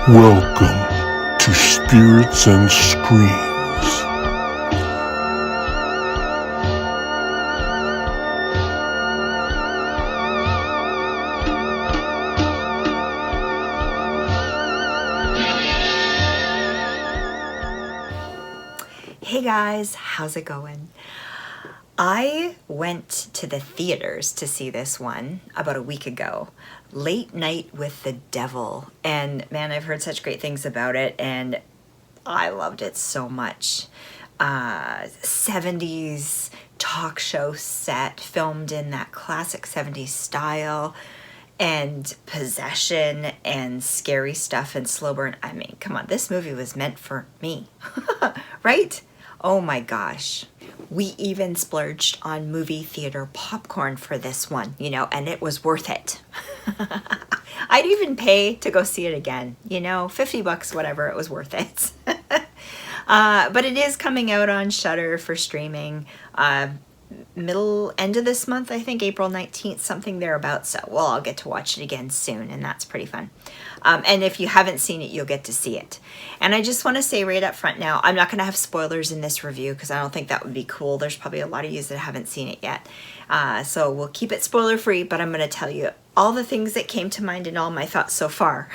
Welcome to Spirits and Screams. Hey guys, how's it going? I went to the theaters to see this one about a week ago, Late Night with the Devil, and man, I've heard such great things about it and I loved it so much. 70s talk show set, filmed in that classic 70s style, and possession and scary stuff and slow burn. I mean, come on, this movie was meant for me, right? Oh my gosh. We even splurged on movie theater popcorn for this one, you know, and it was worth it. I'd even pay to go see it again, you know, 50 bucks, whatever, it was worth it. But it is coming out on Shudder for streaming end of this month, I think April 19th, something thereabouts. So, well, I'll get to watch it again soon, and that's pretty fun. And if you haven't seen it, you'll get to see it. And I just want to say right up front now, I'm not going to have spoilers in this review because I don't think that would be cool. There's probably a lot of you that haven't seen it yet. So we'll keep it spoiler free, but I'm going to tell you all the things that came to mind and all my thoughts so far.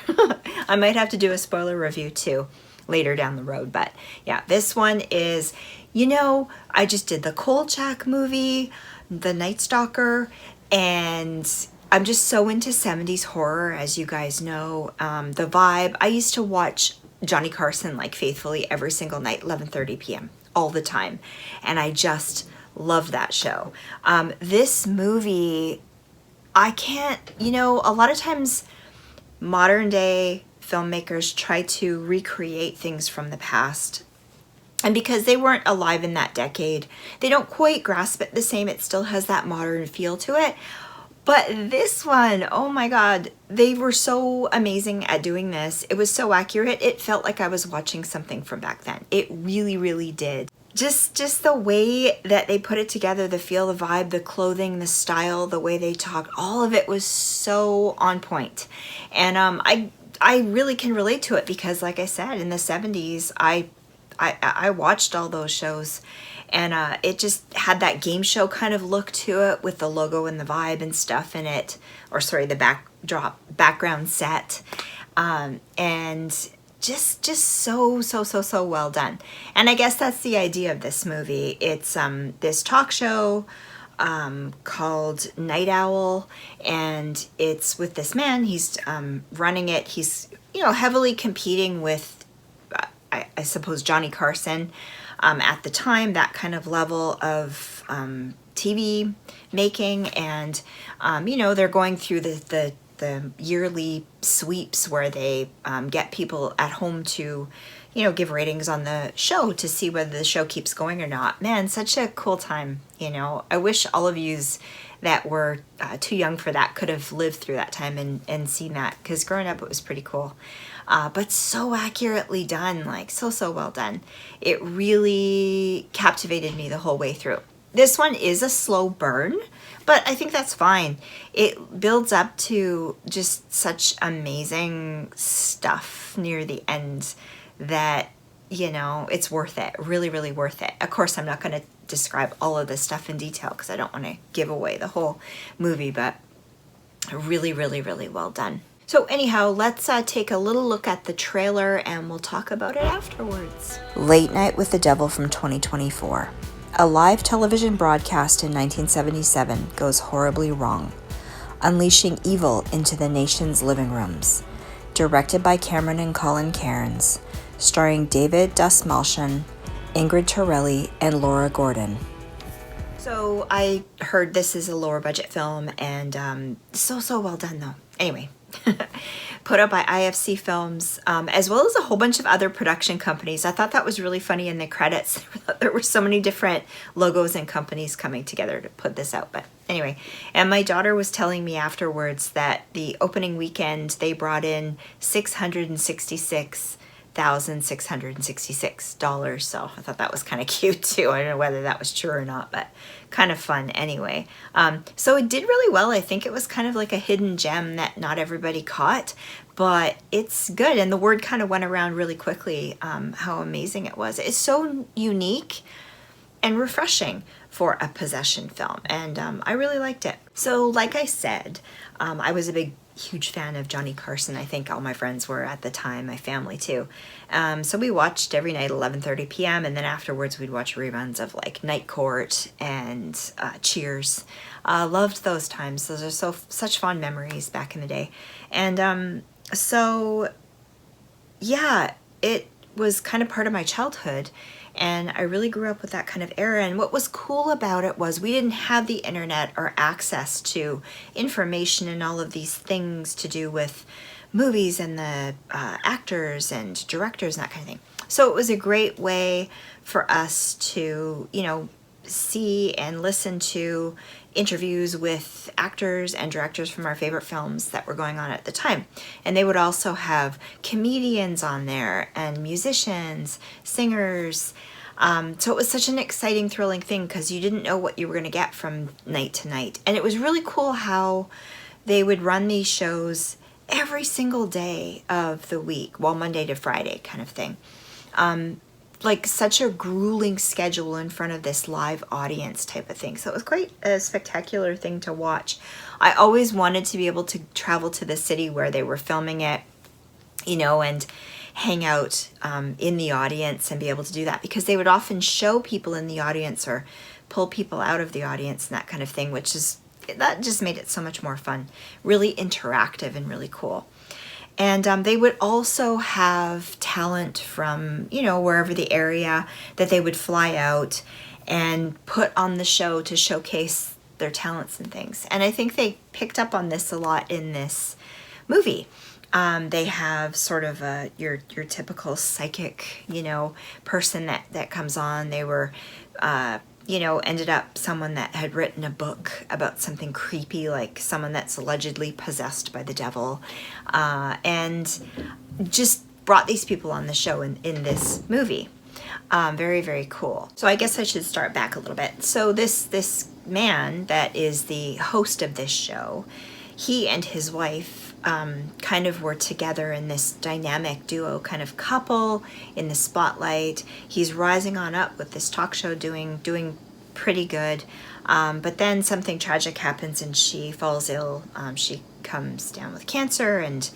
I might have to do a spoiler review too later down the road. But yeah, this one is, you know, I just did the Kolchak movie, The Night Stalker, and I'm just so into 70s horror, as you guys know. The vibe, I used to watch Johnny Carson like faithfully every single night, 11:30 p.m. all the time. And I just love that show. This movie, I can't, you know, a lot of times modern day filmmakers try to recreate things from the past. And because they weren't alive in that decade, they don't quite grasp it the same. It still has that modern feel to it. But this one, oh my God, they were so amazing at doing this. It was so accurate. It felt like I was watching something from back then. It really, really did. Just the way that they put it together, the feel, the vibe, the clothing, the style, the way they talked, all of it was so on point. And I really can relate to it because, like I said, in the 70s, I watched all those shows, and it just had that game show kind of look to it with the logo and the vibe and stuff in it, or sorry, the background set, and just so well done. And I guess that's the idea of this movie. It's this talk show called Night Owl, and it's with this man. He's running it. He's, you know, heavily competing with I suppose Johnny Carson at the time, that kind of level of TV making, and you know, they're going through the yearly sweeps where they get people at home to, you know, give ratings on the show to see whether the show keeps going or not. Man, such a cool time, you know. I wish all of yous that were too young for that could have lived through that time and seen that, because growing up it was pretty cool. But so accurately done, like so well done. It really captivated me the whole way through. This one is a slow burn, but I think that's fine. It builds up to just such amazing stuff near the end that, you know, it's worth it. Really, really worth it. Of course, I'm not going to describe all of this stuff in detail because I don't want to give away the whole movie, but really, really, really well done. So anyhow, let's take a little look at the trailer and we'll talk about it afterwards. Late Night with the Devil from 2024. A live television broadcast in 1977 goes horribly wrong, unleashing evil into the nation's living rooms. Directed by Cameron and Colin Cairnes, starring David Dastmalchian, Ingrid Torelli, and Laura Gordon. So I heard this is a lower budget film, and so well done though. Anyway, put out by IFC Films, as well as a whole bunch of other production companies. I thought that was really funny in the credits. There were so many different logos and companies coming together to put this out. But anyway, and my daughter was telling me afterwards that the opening weekend they brought in $666 $1,666. So I thought that was kind of cute too. I don't know whether that was true or not, but kind of fun anyway. So it did really well. I think it was kind of like a hidden gem that not everybody caught, but it's good. And the word kind of went around really quickly how amazing it was. It's so unique and refreshing for a possession film, and I really liked it. So like I said, I was a huge fan of Johnny Carson. I think all my friends were at the time, my family too. So we watched every night 11:30 p.m. and then afterwards we'd watch reruns of like Night Court and Cheers. Loved those times. Those are such fond memories back in the day. And so yeah, it was kind of part of my childhood, and I really grew up with that kind of era. And what was cool about it was we didn't have the internet or access to information and all of these things to do with movies and the actors and directors and that kind of thing. So it was a great way for us to, you know, see and listen to interviews with actors and directors from our favorite films that were going on at the time. And they would also have comedians on there and musicians, singers. So it was such an exciting, thrilling thing because you didn't know what you were going to get from night to night. And it was really cool how they would run these shows every single day of the week, well, Monday to Friday kind of thing. Like such a grueling schedule in front of this live audience type of thing. So it was quite a spectacular thing to watch. I always wanted to be able to travel to the city where they were filming it, you know, and hang out in the audience and be able to do that, because they would often show people in the audience or pull people out of the audience and that kind of thing, that just made it so much more fun, really interactive and really cool. And they would also have talent from, you know, wherever the area that they would fly out and put on the show to showcase their talents and things. And I think they picked up on this a lot in this movie. They have sort of your typical psychic, you know, person that comes on. They were, you know, ended up someone that had written a book about something creepy, like someone that's allegedly possessed by the devil, and just brought these people on the show in this movie. Very, very cool. So I guess I should start back a little bit. So this man that is the host of this show, he and his wife kind of were together in this dynamic duo kind of couple in the spotlight. He's rising on up with this talk show, doing pretty good. But then something tragic happens and she falls ill. She comes down with cancer, and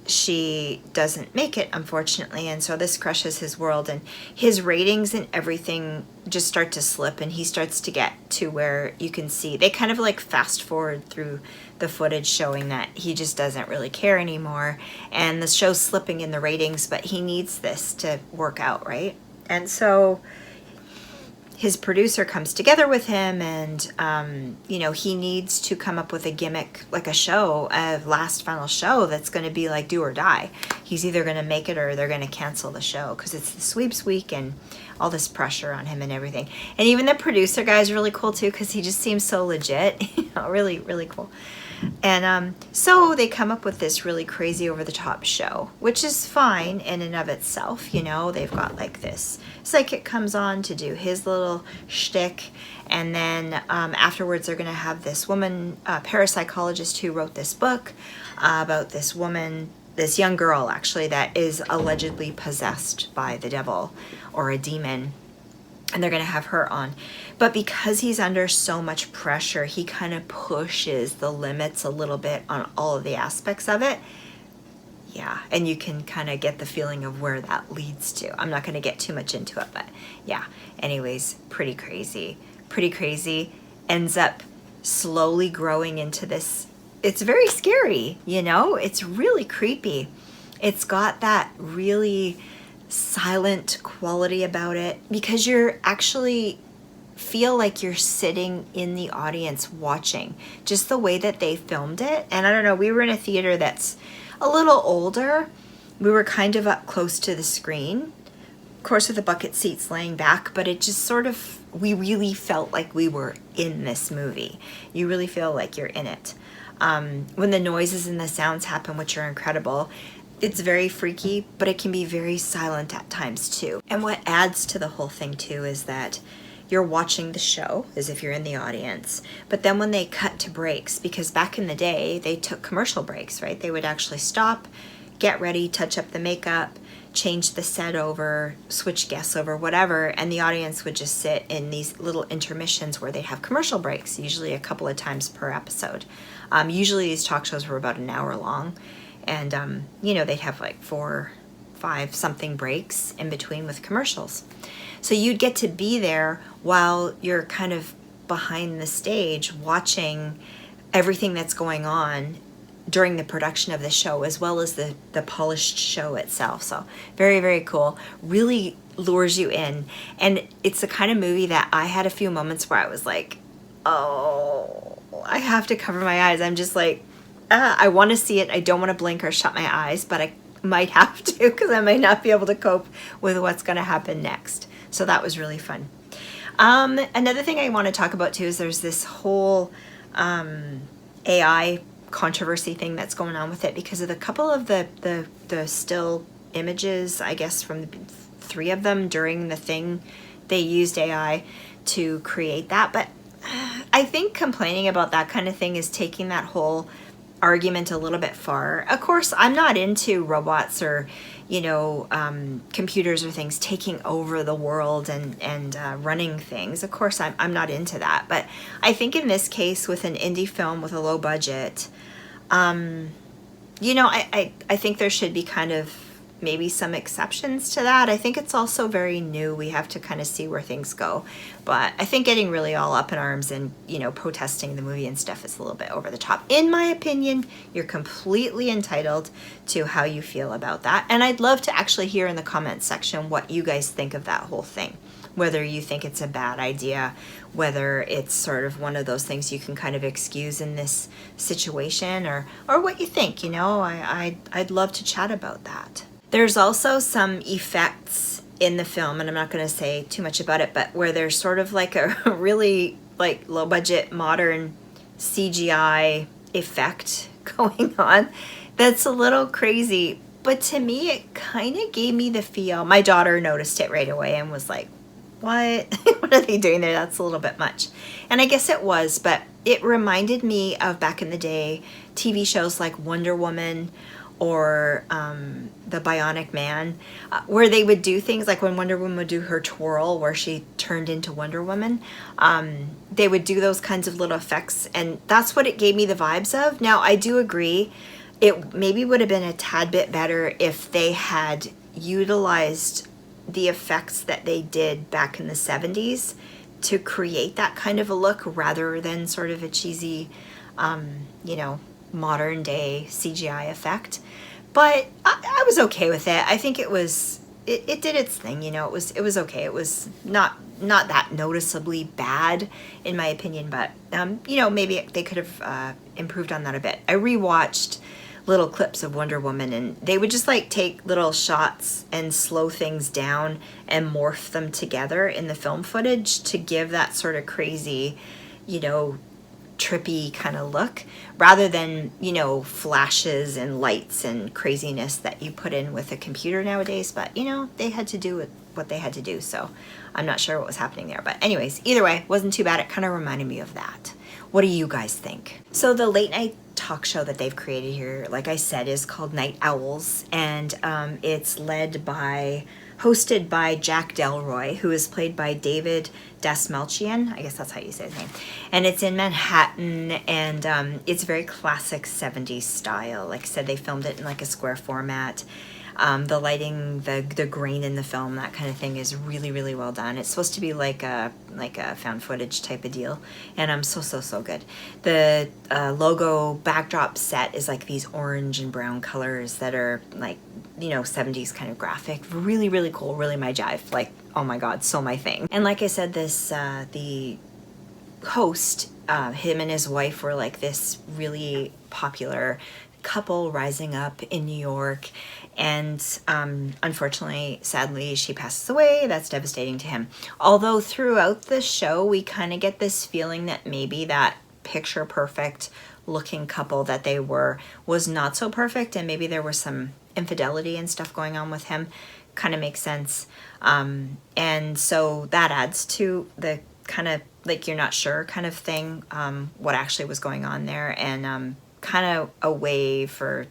she doesn't make it, unfortunately. And so this crushes his world, and his ratings and everything just start to slip, and he starts to get to where you can see they kind of like fast forward through the footage showing that he just doesn't really care anymore, and the show's slipping in the ratings, but he needs this to work out, right? And so his producer comes together with him, and you know, he needs to come up with a gimmick, like a show, a last final show that's going to be like do or die. He's either going to make it or they're going to cancel the show, because it's the sweeps week and all this pressure on him and everything. And even the producer guy is really cool too, because he just seems so legit. You know, really, really cool. And so they come up with this really crazy over-the-top show, which is fine in and of itself. You know, they've got like this psychic comes on to do his little shtick, and then afterwards they're going to have this woman, parapsychologist, who wrote this book about this woman, this young girl actually, that is allegedly possessed by the devil or a demon. And they're going to have her on. But because he's under so much pressure, he kind of pushes the limits a little bit on all of the aspects of it. Yeah, and you can kind of get the feeling of where that leads to. I'm not going to get too much into it, but yeah. Anyways, pretty crazy. Pretty crazy. Ends up slowly growing into this. It's very scary, you know? It's really creepy. It's got that really silent quality about it, because you're actually feel like you're sitting in the audience watching, just the way that they filmed it. And I don't know, we were in a theater that's a little older. We were kind of up close to the screen, of course with the bucket seats laying back, but it just sort of, we really felt like we were in this movie. You really feel like you're in it. When the noises and the sounds happen, which are incredible, It's very freaky, but it can be very silent at times too. And what adds to the whole thing too is that you're watching the show as if you're in the audience, but then when they cut to breaks, because back in the day they took commercial breaks, right? They would actually stop, get ready, touch up the makeup, change the set over, switch guests over, whatever, and the audience would just sit in these little intermissions where they have commercial breaks, usually a couple of times per episode. Usually these talk shows were about an hour long, and you know, they'd have like 4, 5 something breaks in between with commercials. So you'd get to be there while you're kind of behind the stage watching everything that's going on during the production of the show, as well as the polished show itself. So very, very cool. Really lures you in. And it's the kind of movie that I had a few moments where I was like, oh, I have to cover my eyes. I'm just like, I want to see it. I don't want to blink or shut my eyes, but I might have to because I might not be able to cope with what's going to happen next. So that was really fun. Another thing I want to talk about too is there's this whole AI controversy thing that's going on with it because of the couple of the still images, I guess from the 3 of them during the thing, they used AI to create that. But I think complaining about that kind of thing is taking that whole argument a little bit far. Of course, I'm not into robots or, you know, computers or things taking over the world and running things. Of course, I'm not into that. But I think in this case, with an indie film with a low budget, you know, I think there should be kind of maybe some exceptions to that. I think it's also very new. We have to kind of see where things go. But I think getting really all up in arms and, you know, protesting the movie and stuff is a little bit over the top. In my opinion, you're completely entitled to how you feel about that. And I'd love to actually hear in the comments section what you guys think of that whole thing. Whether you think it's a bad idea, whether it's sort of one of those things you can kind of excuse in this situation, or what you think, you know. I'd love to chat about that. There's also some effects in the film, and I'm not going to say too much about it, but where there's sort of like a really like low budget modern CGI effect going on that's a little crazy. But to me, it kind of gave me the feel. My daughter noticed it right away and was like, what? What are they doing there? That's a little bit much. And I guess it was, but it reminded me of back in the day TV shows like Wonder Woman or The Bionic Man, where they would do things like when Wonder Woman would do her twirl where she turned into Wonder Woman. They would do those kinds of little effects, and that's what it gave me the vibes of. Now, I do agree it maybe would have been a tad bit better if they had utilized the effects that they did back in the 70s to create that kind of a look rather than sort of a cheesy, you know, modern day CGI effect. But I was okay with it. I think it did its thing, you know. It was okay. It was not that noticeably bad in my opinion, but you know, maybe they could have improved on that a bit. I rewatched little clips of Wonder Woman, and they would just like take little shots and slow things down and morph them together in the film footage to give that sort of crazy, you know, trippy kind of look, rather than, you know, flashes and lights and craziness that you put in with a computer nowadays. But you know, they had to do what they had to do, so I'm not sure what was happening there. But anyways, either way, wasn't too bad. It kind of reminded me of that. What do you guys think? So the late night talk show that they've created here, like I said, is called Night Owls, and it's hosted by Jack Delroy, who is played by David Dastmalchian. I guess that's how you say his name. And it's in Manhattan, and it's very classic 70s style. Like I said, they filmed it in like a square format. The lighting, the grain in the film, that kind of thing is really, really well done. It's supposed to be like a found footage type of deal, and so good. The logo backdrop set is like these orange and brown colors that are like, you know, 70s kind of graphic. Really, really cool. Really my jive. Like, oh my God, so my thing. And like I said, this the host, him and his wife were like this really popular couple rising up in New York, and unfortunately, sadly, she passes away. That's devastating to him. Although throughout the show, we kind of get this feeling that maybe that picture perfect looking couple that they were was not so perfect, and maybe there were some infidelity and stuff going on with him. Kind of makes sense. And so that adds to the kind of like you're not sure kind of thing, what actually was going on there, and kind of a way for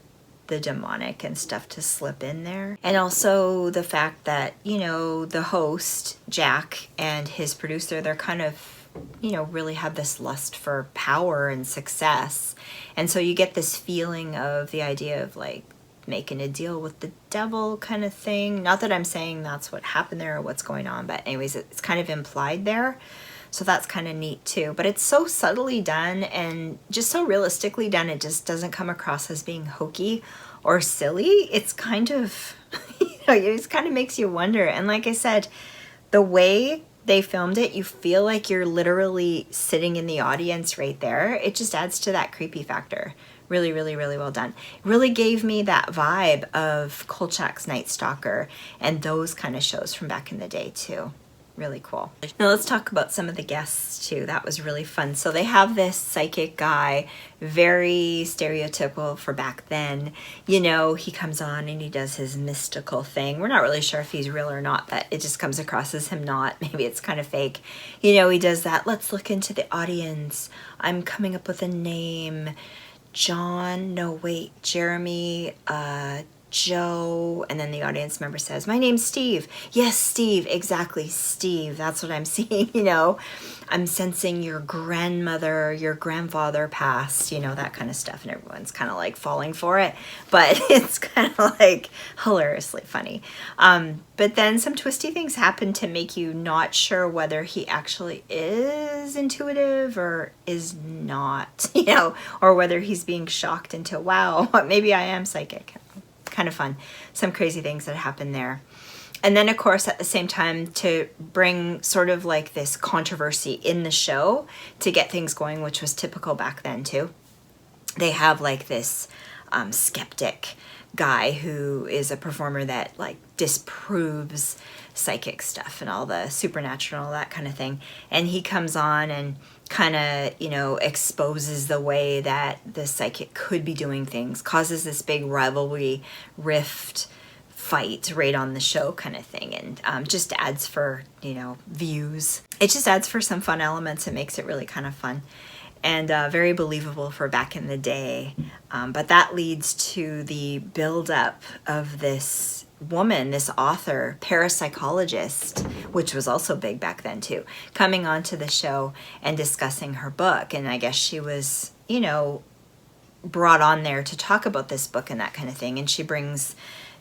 the demonic and stuff to slip in there. And also the fact that, you know, the host, Jack, and his producer, they're kind of, you know, really have this lust for power and success. And so you get this feeling of the idea of like making a deal with the devil kind of thing. Not that I'm saying that's what happened there or what's going on, but anyways, it's kind of implied there. So that's kind of neat too. But it's so subtly done and just so realistically done. It just doesn't come across as being hokey or silly. It's kind of, you know, it just kind of makes you wonder. And like I said, the way they filmed it, you feel like you're literally sitting in the audience right there. It just adds to that creepy factor. Really, really, really well done. It really gave me that vibe of Kolchak's Night Stalker and those kind of shows from back in the day too. Really cool. Now let's talk about some of the guests too. That was really fun. So they have this psychic guy, very stereotypical for back then. You know, he comes on and he does his mystical thing. We're not really sure if he's real or not, but it just comes across as him not. Maybe it's kind of fake. You know, he does that. Let's look into the audience. I'm coming up with a name. Jeremy, Joe, and then the audience member says, my name's Steve. Yes, Steve, exactly, Steve. That's what I'm seeing, you know. I'm sensing your grandmother, your grandfather passed, you know, that kind of stuff. And everyone's kind of like falling for it. But it's kind of like hilariously funny. But then some twisty things happen to make you not sure whether he actually is intuitive or is not, you know, or whether he's being shocked into, wow, maybe I am psychic. Kind of fun. Some crazy things that happen there. And then of course at the same time to bring sort of like this controversy in the show to get things going, which was typical back then too. They have like this skeptic guy who is a performer that like disproves psychic stuff and all the supernatural, all that kind of thing. And he comes on and kind of, you know, exposes the way that the psychic could be doing things, causes this big rivalry, rift, fight right on the show kind of thing, and just adds for, you know, views. It just adds for some fun elements. It makes it really kind of fun and very believable for back in the day. But that leads to the buildup of this woman, this author, parapsychologist, which was also big back then too, coming onto the show and discussing her book. And I guess she was, you know, brought on there to talk about this book and that kind of thing. And she brings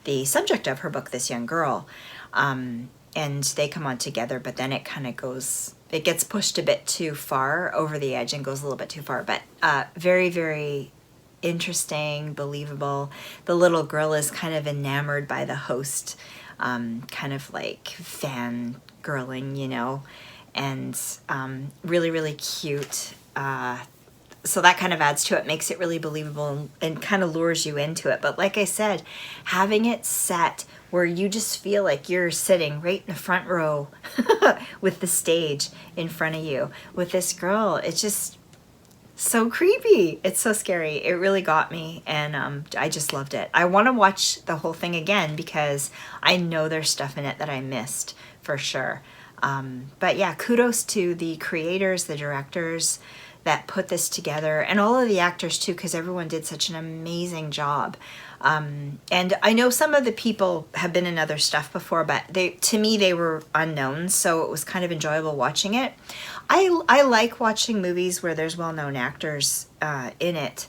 the subject of her book, this young girl, and they come on together, but then it kind of goes, it gets pushed a bit too far over the edge and goes a little bit too far, but very, very interesting, believable. The little girl is kind of enamored by the host, kind of like fangirling, you know, and really, really cute. So that kind of adds to it, makes it really believable and kind of lures you into it. But like I said, having it set where you just feel like you're sitting right in the front row with the stage in front of you with this girl, it's just so creepy. It's so scary. It really got me, and I just loved it. I want to watch the whole thing again because I know there's stuff in it that I missed for sure. But yeah, kudos to the creators, the directors that put this together, and all of the actors too, because everyone did such an amazing job. And I know some of the people have been in other stuff before, but to me they were unknowns, so it was kind of enjoyable watching it. I like watching movies where there's well-known actors in it,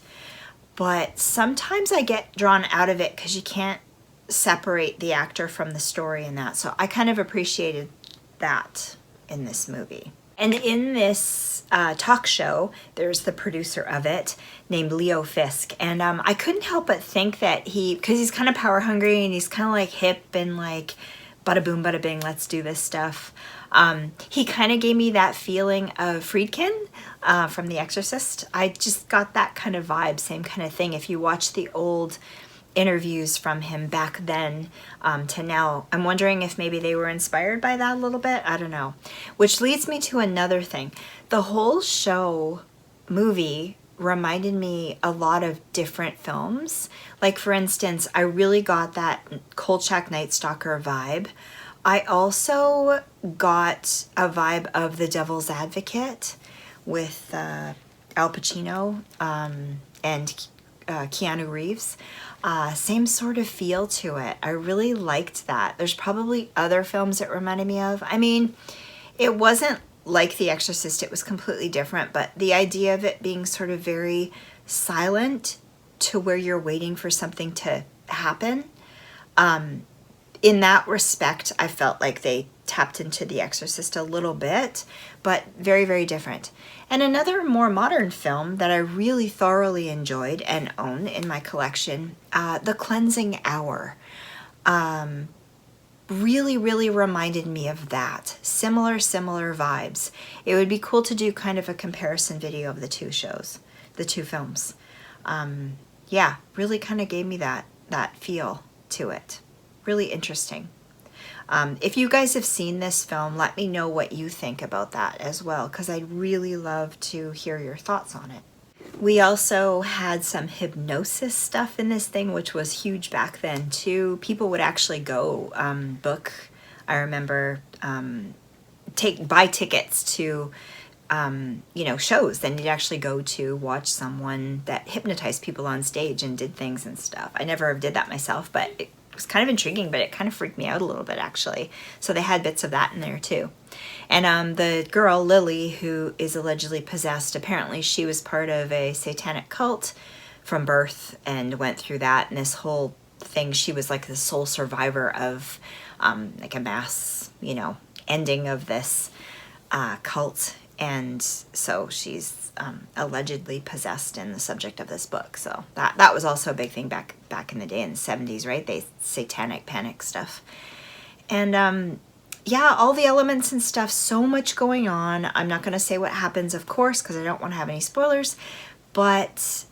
but sometimes I get drawn out of it because you can't separate the actor from the story and that. So I kind of appreciated that in this movie. And in this talk show, there's the producer of it named Leo Fisk. And I couldn't help but think that because he's kind of power hungry and he's kind of like hip and like bada boom, bada bing, let's do this stuff. He kind of gave me that feeling of Friedkin from The Exorcist. I just got that kind of vibe, same kind of thing. If you watch the old interviews from him back then to now, I'm wondering if maybe they were inspired by that a little bit. I don't know. Which leads me to another thing. The whole show movie reminded me a lot of different films. Like, for instance, I really got that Kolchak Night Stalker vibe. I also got a vibe of The Devil's Advocate with Al Pacino and Keanu Reeves. Same sort of feel to it. I really liked that. There's probably other films it reminded me of. I mean, it wasn't like The Exorcist, it was completely different, but the idea of it being sort of very silent to where you're waiting for something to happen. In that respect, I felt like they tapped into The Exorcist a little bit, but very, very different. And another more modern film that I really thoroughly enjoyed and own in my collection, The Cleansing Hour. Really, really reminded me of that. Similar vibes. It would be cool to do kind of a comparison video of the two shows, the two films. Yeah, really kind of gave me that feel to it. Really interesting. If you guys have seen this film, let me know what you think about that as well, because I'd really love to hear your thoughts on it. We also had some hypnosis stuff in this thing, which was huge back then too. People would actually go book, I remember, buy tickets to shows. Then you'd actually go to watch someone that hypnotized people on stage and did things and stuff. I never did that myself, but it was kind of intriguing, but it kind of freaked me out a little bit actually. So they had bits of that in there too. And the girl, Lily, who is allegedly possessed, apparently she was part of a satanic cult from birth and went through that. And this whole thing, she was like the sole survivor of like a mass, ending of this cult. And so she's allegedly possessed and the subject of this book. So that was also a big thing back in the day in the 70s, right? They satanic panic stuff. And yeah, all the elements and stuff, so much going on. I'm not going to say what happens, of course, because I don't want to have any spoilers. But,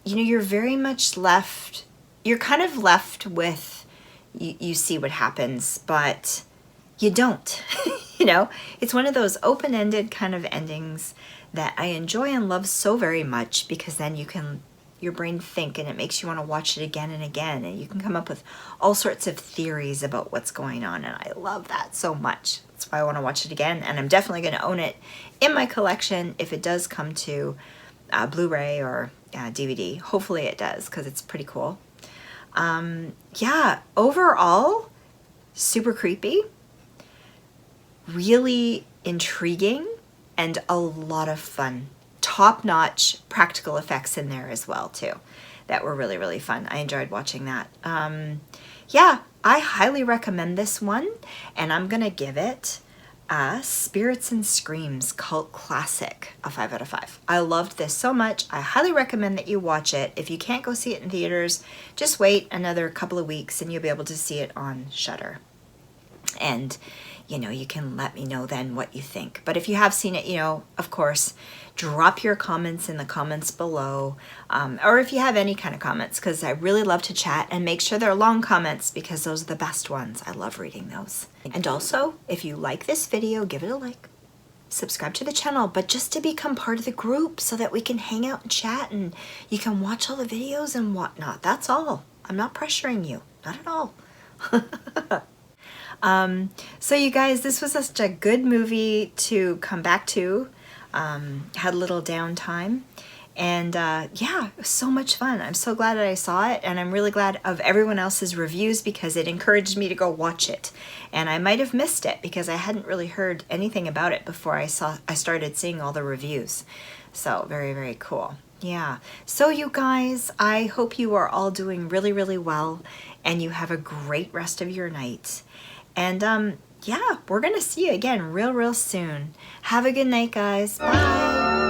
you're very much left, you're kind of left with, you see what happens, but you don't. It's one of those open-ended kind of endings that I enjoy and love so very much, because then you can, your brain think, and it makes you want to watch it again and again, and you can come up with all sorts of theories about what's going on, and I love that so much. That's why I want to watch it again, and I'm definitely going to own it in my collection if it does come to Blu-ray or DVD. Hopefully it does, because it's pretty cool. Yeah, overall, super creepy, really intriguing, and a lot of fun. Top-notch practical effects in there as well too that were really, really fun. I enjoyed watching that. Yeah, I highly recommend this one, and I'm gonna give it a Spirits and Screams Cult Classic, a 5 out of 5. I loved this so much. I highly recommend that you watch it. If you can't go see it in theaters, just wait another couple of weeks and you'll be able to see it on Shudder. And you can let me know then what you think. But if you have seen it, of course, drop your comments in the comments below. Or if you have any kind of comments, because I really love to chat, and make sure they're long comments, because those are the best ones. I love reading those. And also, if you like this video, give it a like. Subscribe to the channel, but just to become part of the group so that we can hang out and chat and you can watch all the videos and whatnot. That's all. I'm not pressuring you. Not at all. So you guys, this was such a good movie to come back to. Had a little downtime, and yeah, it was so much fun. I'm so glad that I saw it, and I'm really glad of everyone else's reviews, because it encouraged me to go watch it. And I might have missed it because I hadn't really heard anything about it before I started seeing all the reviews. So very, very cool. Yeah. So you guys, I hope you are all doing really, really well, and you have a great rest of your night. And yeah, we're gonna see you again real soon. Have a good night, guys. Bye.